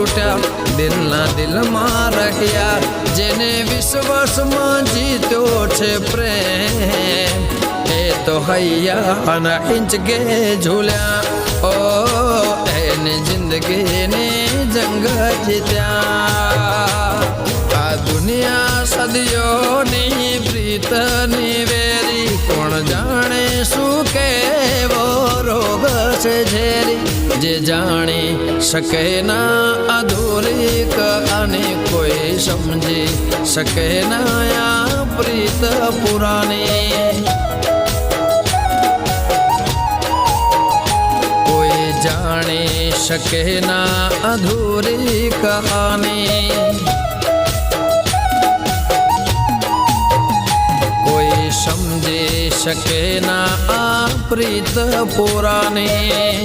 તૂટ્યા દિલના દિલમાં રહ્યા જેને વિશ્વાસમાં જીત્યો છે પ્રેમ એ તો હૈયાના હિંચકે ઝૂલ્યા ઓ એની જિંદગીની જંગ જીત્યા આ દુનિયા સદીઓની પ્રીતની વેરી કોણ જાણે શું કેવો રોગ છે ઝેરી જે જાણી શકે ના અધૂરી કહાની કોઈ સમજી શકે ના આ પ્રીત પુરાની કોઈ જાણી શકે ના અધૂરી કહાની કોઈ સમજી શકે ના આ પ્રીત પુરાની।